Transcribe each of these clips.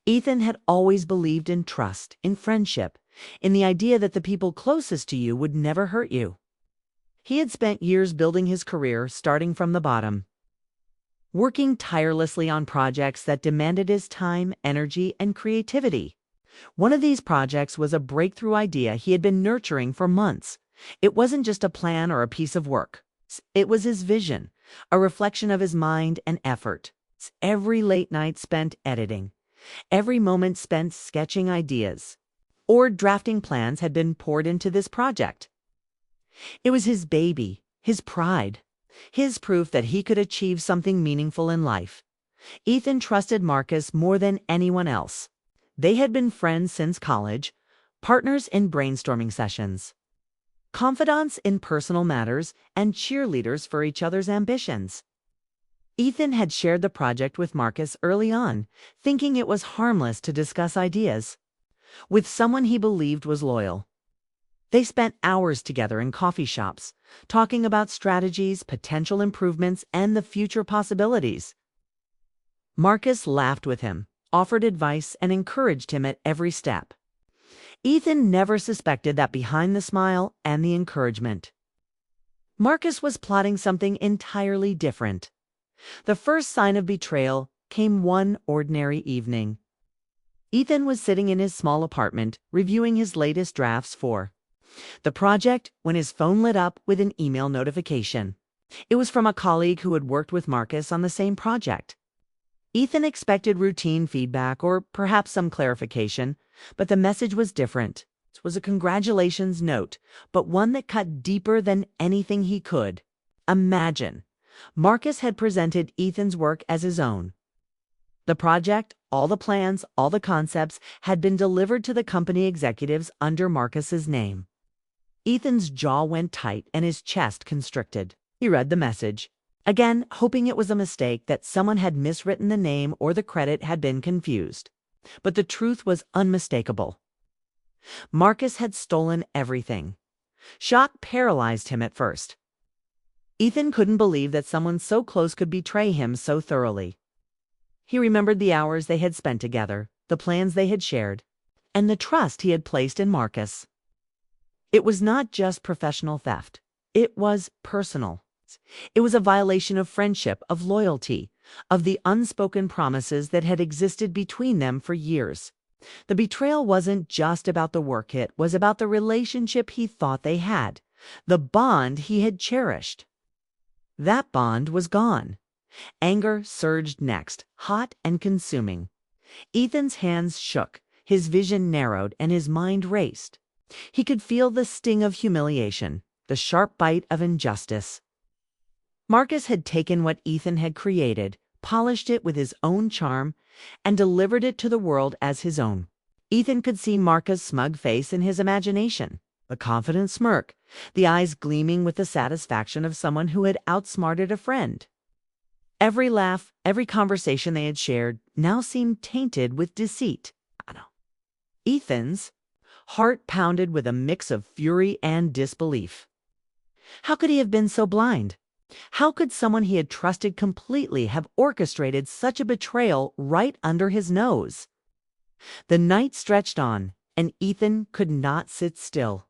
Ethan had always believed in trust, in friendship, in the idea that the people closest to you would never hurt you. He had spent years building his career, starting from the bottom, working tirelessly on projects that demanded his time, energy, and creativity. One of these projects was a breakthrough idea he had been nurturing for months. It wasn't just a plan or a piece of work. It was his vision, a reflection of his mind and effort. Every late night spent editing, every moment spent sketching ideas, or drafting plans had been poured into this project. It was his baby, his pride, his proof that he could achieve something meaningful in life. Ethan trusted Marcus more than anyone else. They had been friends since college, partners in brainstorming sessions, confidants in personal matters, and cheerleaders for each other's ambitions. Ethan had shared the project with Marcus early on, thinking it was harmless to discuss ideas with someone he believed was loyal. They spent hours together in coffee shops, talking about strategies, potential improvements, and the future possibilities. Marcus laughed with him, offered advice, and encouraged him at every step. Ethan never suspected that behind the smile and the encouragement, Marcus was plotting something entirely different. The first sign of betrayal came one ordinary evening. Ethan was sitting in his small apartment, reviewing his latest drafts for the project when his phone lit up with an email notification. It was from a colleague who had worked with Marcus on the same project. Ethan expected routine feedback or perhaps some clarification, but the message was different. It was a congratulations note, but one that cut deeper than anything he could imagine. Marcus had presented Ethan's work as his own. The project, all the plans, all the concepts had been delivered to the company executives under Marcus's name. Ethan's jaw went tight and his chest constricted. He read the message, again hoping it was a mistake, that someone had miswritten the name or the credit had been confused. But the truth was unmistakable. Marcus had stolen everything. Shock paralyzed him at first. Ethan couldn't believe that someone so close could betray him so thoroughly. He remembered the hours they had spent together, the plans they had shared, and the trust he had placed in Marcus. It was not just professional theft. It was personal. It was a violation of friendship, of loyalty, of the unspoken promises that had existed between them for years. The betrayal wasn't just about the work, it was about the relationship he thought they had, the bond he had cherished. That bond was gone. Anger surged next, hot and consuming. Ethan's hands shook, his vision narrowed, and his mind raced. He could feel the sting of humiliation, the sharp bite of injustice. Marcus had taken what Ethan had created, polished it with his own charm, and delivered it to the world as his own. Ethan could see Marcus' smug face in his imagination, the confident smirk, the eyes gleaming with the satisfaction of someone who had outsmarted a friend. Every laugh, every conversation they had shared now seemed tainted with deceit. Ethan's heart pounded with a mix of fury and disbelief. How could he have been so blind? How could someone he had trusted completely have orchestrated such a betrayal right under his nose? The night stretched on, and Ethan could not sit still.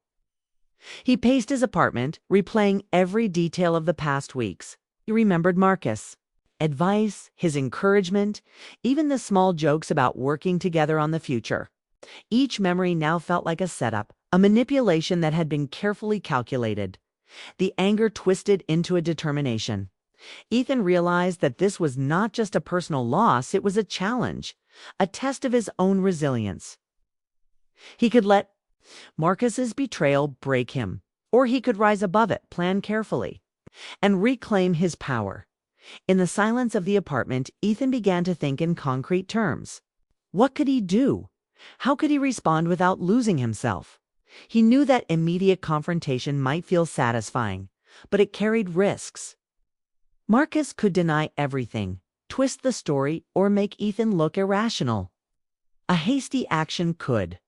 He paced his apartment, replaying every detail of the past weeks. He remembered Marcus. Advice, his encouragement, even the small jokes about working together on the future. Each memory now felt like a setup, a manipulation that had been carefully calculated. The anger twisted into a determination. Ethan realized that this was not just a personal loss, it was a challenge, a test of his own resilience. He could let Marcus's betrayal break him, or he could rise above it, plan carefully, and reclaim his power. In the silence of the apartment, Ethan began to think in concrete terms. What could he do? How could he respond without losing himself? He knew that immediate confrontation might feel satisfying, but it carried risks. Marcus could deny everything, twist the story, or make Ethan look irrational. A hasty action could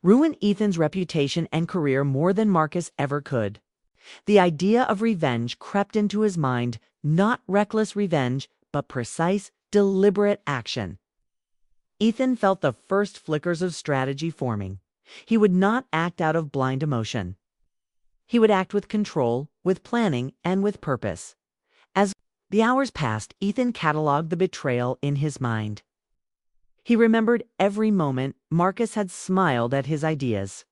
ruin Ethan's reputation and career more than Marcus ever could. The idea of revenge crept into his mind, not reckless revenge, but precise, deliberate action. Ethan felt the first flickers of strategy forming. He would not act out of blind emotion. He would act with control, with planning, and with purpose. As the hours passed, Ethan cataloged the betrayal in his mind. He remembered every moment Marcus had smiled at his ideas.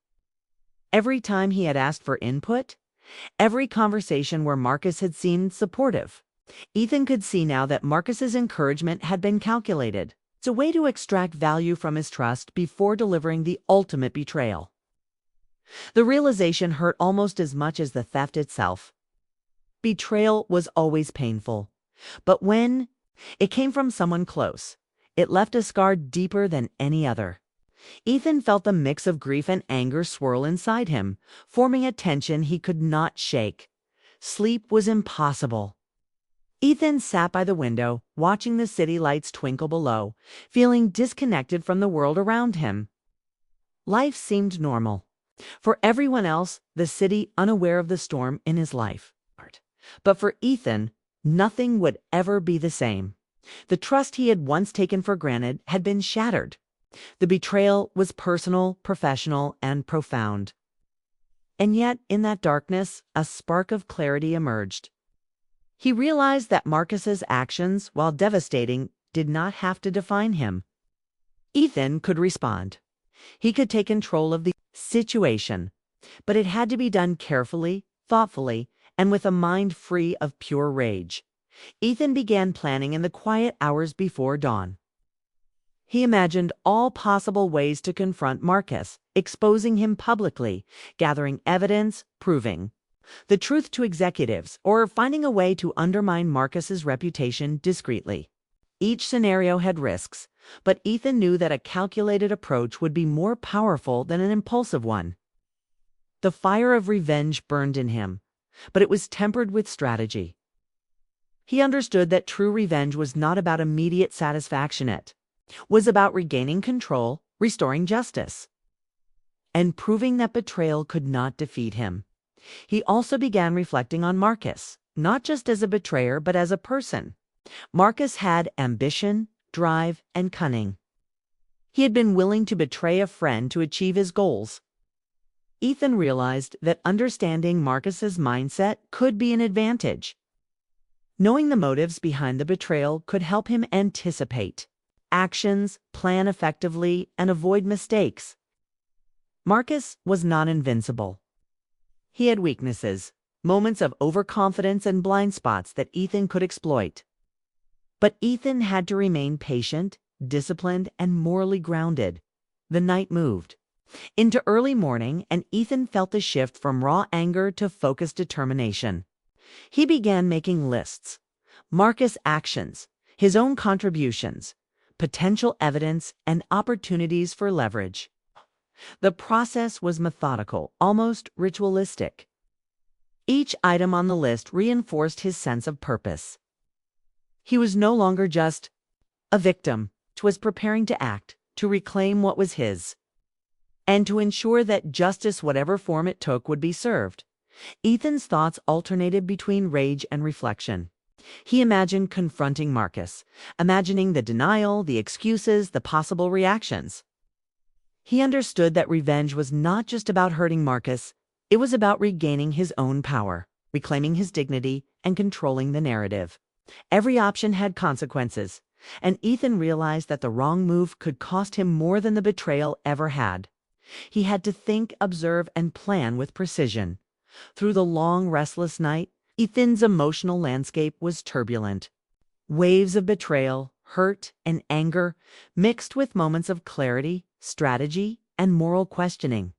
Every time he had asked for input, every conversation where Marcus had seemed supportive. Ethan could see now that Marcus's encouragement had been calculated. It's a way to extract value from his trust before delivering the ultimate betrayal. The realization hurt almost as much as the theft itself. Betrayal was always painful, but when it came from someone close, it left a scar deeper than any other. Ethan felt the mix of grief and anger swirl inside him, forming a tension he could not shake. Sleep was impossible. Ethan sat by the window, watching the city lights twinkle below, feeling disconnected from the world around him. Life seemed normal. For everyone else, the city unaware of the storm in his life. But for Ethan, nothing would ever be the same. The trust he had once taken for granted had been shattered. The betrayal was personal, professional, and profound. And yet, in that darkness, a spark of clarity emerged. He realized that Marcus's actions, while devastating, did not have to define him. Ethan could respond. He could take control of the situation, but it had to be done carefully, thoughtfully, and with a mind free of pure rage. Ethan began planning in the quiet hours before dawn. He imagined all possible ways to confront Marcus, exposing him publicly, gathering evidence, proving the truth to executives, or finding a way to undermine Marcus's reputation discreetly. Each scenario had risks, but Ethan knew that a calculated approach would be more powerful than an impulsive one. The fire of revenge burned in him, but it was tempered with strategy. He understood that true revenge was not about immediate satisfaction, it was about regaining control, restoring justice, and proving that betrayal could not defeat him. He also began reflecting on Marcus, not just as a betrayer, but as a person. Marcus had ambition, drive, and cunning. He had been willing to betray a friend to achieve his goals. Ethan realized that understanding Marcus's mindset could be an advantage. Knowing the motives behind the betrayal could help him anticipate actions, plan effectively, and avoid mistakes. Marcus was not invincible. He had weaknesses, moments of overconfidence and blind spots that Ethan could exploit. But Ethan had to remain patient, disciplined, and morally grounded. The night moved into early morning, and Ethan felt the shift from raw anger to focused determination. He began making lists: Marcus' actions, his own contributions, potential evidence, and opportunities for leverage. The process was methodical, almost ritualistic. Each item on the list reinforced his sense of purpose. He was no longer just a victim. He was preparing to act, to reclaim what was his, and to ensure that justice, whatever form it took, would be served. Ethan's thoughts alternated between rage and reflection. He imagined confronting Marcus, imagining the denial, the excuses, the possible reactions. He understood that revenge was not just about hurting Marcus, it was about regaining his own power, reclaiming his dignity, and controlling the narrative. Every option had consequences, and Ethan realized that the wrong move could cost him more than the betrayal ever had. He had to think, observe, and plan with precision. Through the long, restless night, Ethan's emotional landscape was turbulent. Waves of betrayal, hurt, and anger mixed with moments of clarity, strategy, and moral questioning.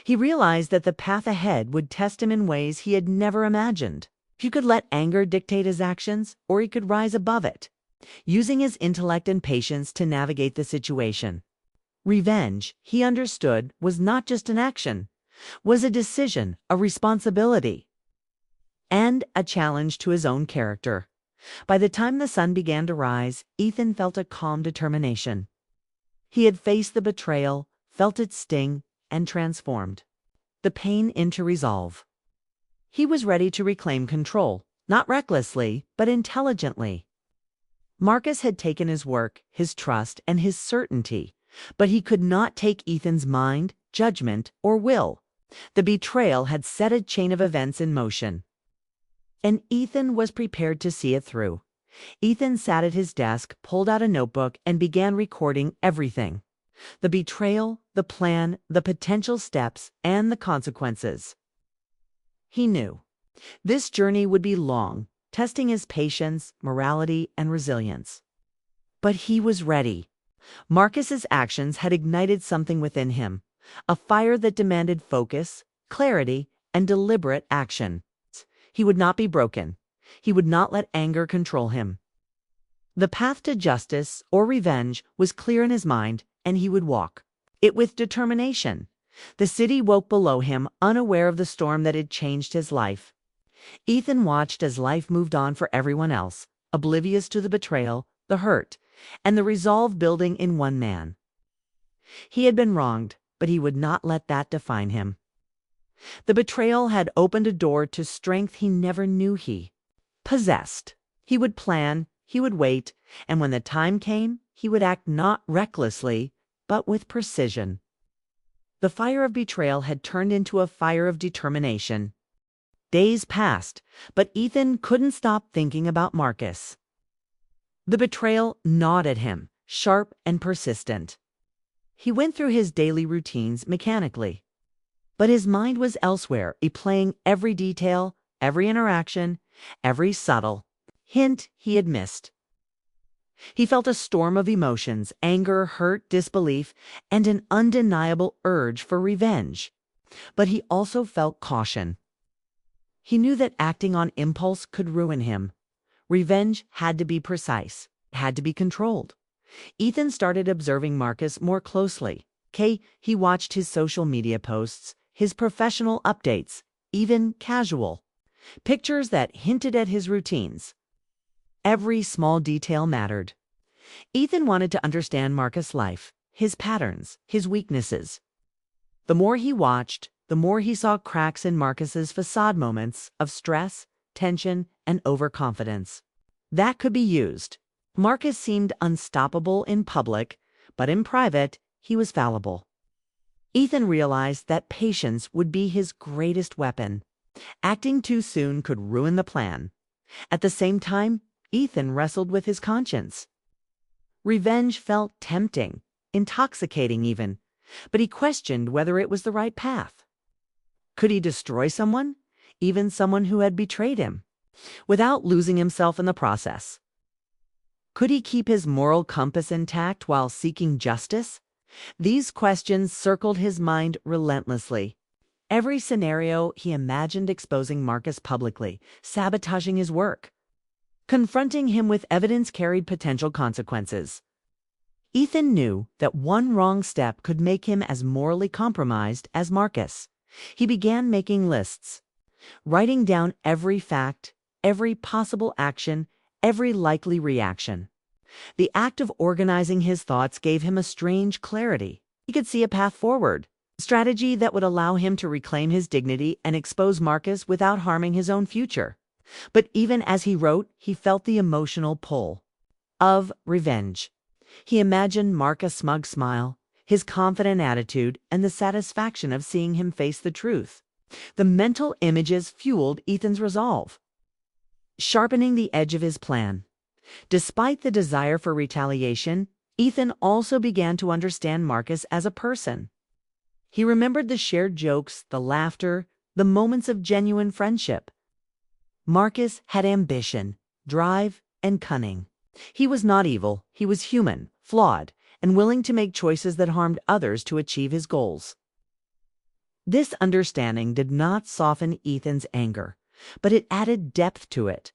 He realized that the path ahead would test him in ways he had never imagined. He could let anger dictate his actions, or he could rise above it, using his intellect and patience to navigate the situation. Revenge, he understood, was not just an action, was a decision, a responsibility, and a challenge to his own character. By the time the sun began to rise, Ethan felt a calm determination. He had faced the betrayal, felt its sting, and transformed the pain into resolve. He was ready to reclaim control, not recklessly, but intelligently. Marcus had taken his work, his trust, and his certainty, but he could not take Ethan's mind, judgment, or will. The betrayal had set a chain of events in motion, and Ethan was prepared to see it through. Ethan sat at his desk, pulled out a notebook, and began recording everything. The betrayal, the plan, the potential steps, and the consequences. He knew this journey would be long, testing his patience, morality, and resilience. But he was ready. Marcus's actions had ignited something within him, a fire that demanded focus, clarity, and deliberate action. He would not be broken. He would not let anger control him. The path to justice or revenge was clear in his mind, and he would walk it with determination. The city woke below him, unaware of the storm that had changed his life. Ethan watched as life moved on for everyone else, oblivious to the betrayal, the hurt, and the resolve building in one man. He had been wronged, but he would not let that define him. The betrayal had opened a door to strength he never knew he possessed. He would plan, he would wait, and when the time came, he would act not recklessly, but with precision. The fire of betrayal had turned into a fire of determination. Days passed, but Ethan couldn't stop thinking about Marcus. The betrayal gnawed at him, sharp and persistent. He went through his daily routines mechanically, but his mind was elsewhere, replaying every detail, every interaction, every subtle hint he had missed. He felt a storm of emotions, anger, hurt, disbelief, and an undeniable urge for revenge. But he also felt caution. He knew that acting on impulse could ruin him. Revenge had to be precise, had to be controlled. Ethan started observing Marcus more closely. He watched his social media posts, his professional updates, even casual pictures that hinted at his routines. Every small detail mattered. Ethan wanted to understand Marcus' life, his patterns, his weaknesses. The more he watched, the more he saw cracks in Marcus's facade, moments of stress, tension, and overconfidence. That could be used. Marcus seemed unstoppable in public, but in private, he was fallible. Ethan realized that patience would be his greatest weapon. Acting too soon could ruin the plan. At the same time, Ethan wrestled with his conscience. Revenge felt tempting, intoxicating even, but he questioned whether it was the right path. Could he destroy someone, even someone who had betrayed him, without losing himself in the process? Could he keep his moral compass intact while seeking justice? These questions circled his mind relentlessly. Every scenario he imagined exposing Marcus publicly, sabotaging his work. Confronting him with evidence carried potential consequences. Ethan knew that one wrong step could make him as morally compromised as Marcus. He began making lists, writing down every fact, every possible action, every likely reaction. The act of organizing his thoughts gave him a strange clarity. He could see a path forward, a strategy that would allow him to reclaim his dignity and expose Marcus without harming his own future. But even as he wrote, he felt the emotional pull of revenge. He imagined Marcus' smug smile, his confident attitude, and the satisfaction of seeing him face the truth. The mental images fueled Ethan's resolve, sharpening the edge of his plan. Despite the desire for retaliation, Ethan also began to understand Marcus as a person. He remembered the shared jokes, the laughter, the moments of genuine friendship. Marcus had ambition, drive, and cunning. He was not evil, he was human, flawed, and willing to make choices that harmed others to achieve his goals. This understanding did not soften Ethan's anger, but it added depth to it.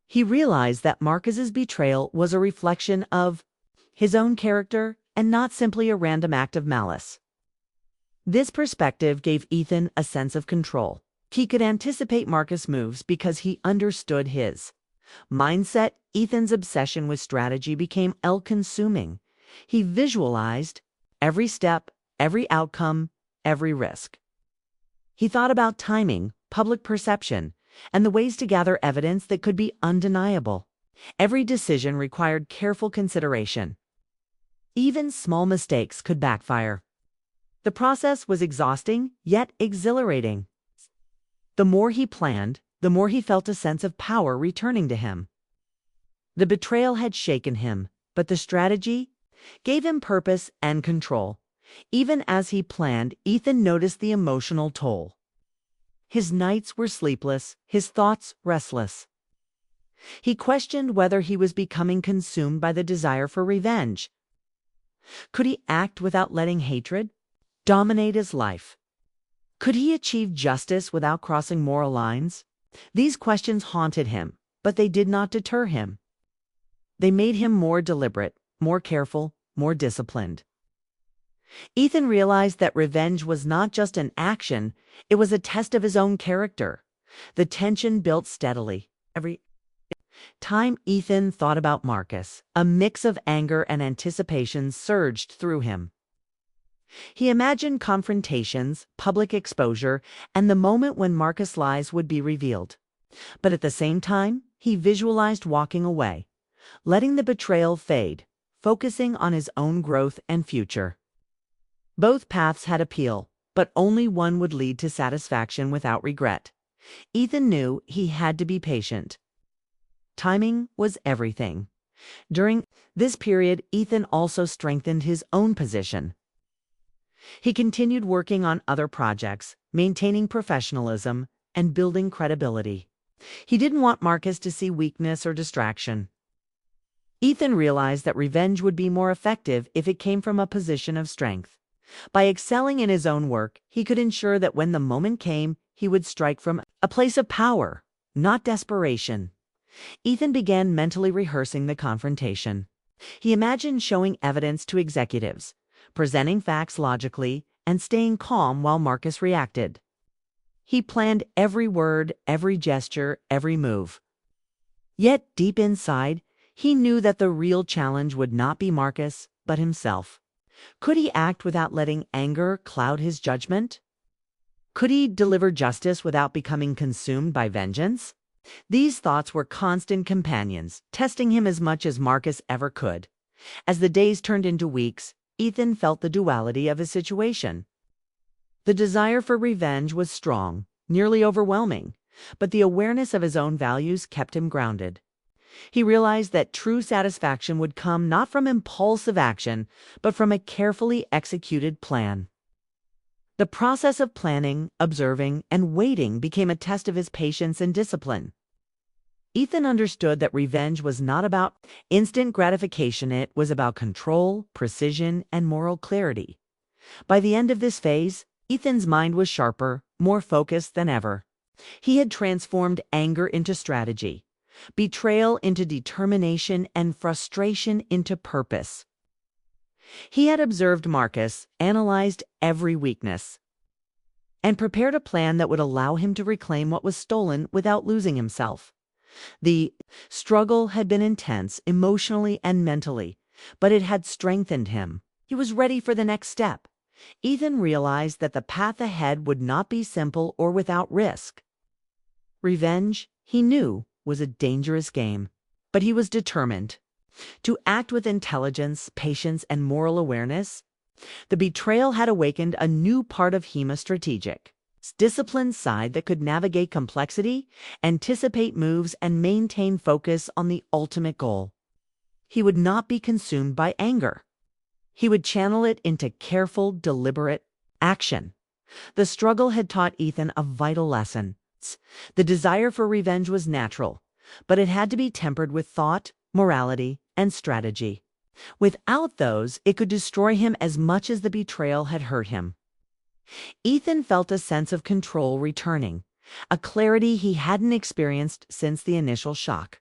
He realized that Marcus's betrayal was a reflection of his own character and not simply a random act of malice. This perspective gave Ethan a sense of control. He could anticipate Marcus' moves because he understood his mindset. Ethan's obsession with strategy became all-consuming. He visualized every step, every outcome, every risk. He thought about timing, public perception, and the ways to gather evidence that could be undeniable. Every decision required careful consideration. Even small mistakes could backfire. The process was exhausting, yet exhilarating. The more he planned, the more he felt a sense of power returning to him. The betrayal had shaken him, but the strategy gave him purpose and control. Even as he planned, Ethan noticed the emotional toll. His nights were sleepless, his thoughts restless. He questioned whether he was becoming consumed by the desire for revenge. Could he act without letting hatred dominate his life? Could he achieve justice without crossing moral lines? These questions haunted him, but they did not deter him. They made him more deliberate, more careful, more disciplined. Ethan realized that revenge was not just an action, it was a test of his own character. The tension built steadily. Every time Ethan thought about Marcus, a mix of anger and anticipation surged through him. He imagined confrontations, public exposure, and the moment when Marcus' lies would be revealed. But at the same time, he visualized walking away, letting the betrayal fade, focusing on his own growth and future. Both paths had appeal, but only one would lead to satisfaction without regret. Ethan knew he had to be patient. Timing was everything. During this period, Ethan also strengthened his own position. He continued working on other projects, maintaining professionalism, and building credibility. He didn't want Marcus to see weakness or distraction. Ethan realized that revenge would be more effective if it came from a position of strength. By excelling in his own work, he could ensure that when the moment came, he would strike from a place of power, not desperation. Ethan began mentally rehearsing the confrontation. He imagined showing evidence to executives, presenting facts logically, and staying calm while Marcus reacted. He planned every word, every gesture, every move. Yet, deep inside, he knew that the real challenge would not be Marcus, but himself. Could he act without letting anger cloud his judgment? Could he deliver justice without becoming consumed by vengeance? These thoughts were constant companions, testing him as much as Marcus ever could. As the days turned into weeks, Ethan felt the duality of his situation. The desire for revenge was strong, nearly overwhelming, but the awareness of his own values kept him grounded. He realized that true satisfaction would come not from impulsive action, but from a carefully executed plan. The process of planning, observing, and waiting became a test of his patience and discipline. Ethan understood that revenge was not about instant gratification, it was about control, precision, and moral clarity. By the end of this phase, Ethan's mind was sharper, more focused than ever. He had transformed anger into strategy, betrayal into determination, and frustration into purpose. He had observed Marcus, analyzed every weakness, and prepared a plan that would allow him to reclaim what was stolen without losing himself. The struggle had been intense emotionally and mentally, but it had strengthened him. He was ready for the next step. Ethan realized that the path ahead would not be simple or without risk. Revenge, he knew, was a dangerous game, but he was determined to act with intelligence, patience, and moral awareness. The betrayal had awakened a new part of him, a strategic, disciplined side that could navigate complexity, anticipate moves, and maintain focus on the ultimate goal. He would not be consumed by anger. He would channel it into careful, deliberate action. The struggle had taught Ethan a vital lesson. The desire for revenge was natural, but it had to be tempered with thought, morality, and strategy. Without those, it could destroy him as much as the betrayal had hurt him. Ethan felt a sense of control returning, a clarity he hadn't experienced since the initial shock.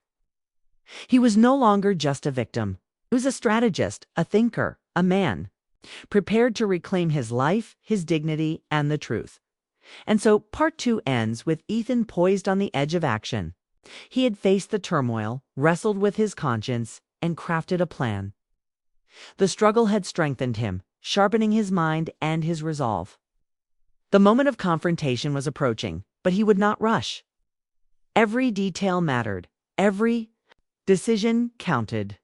He was no longer just a victim. He was a strategist, a thinker, a man, prepared to reclaim his life, his dignity, and the truth. And so part 2 ends with Ethan poised on the edge of action. He had faced the turmoil, wrestled with his conscience, and crafted a plan. The struggle had strengthened him, sharpening his mind and his resolve. The moment of confrontation was approaching, but he would not rush. Every detail mattered. Every Decision counted.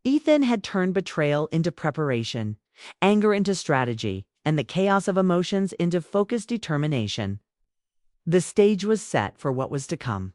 Ethan had turned betrayal into preparation, anger into strategy, and the chaos of emotions into focused determination. The stage was set for what was to come.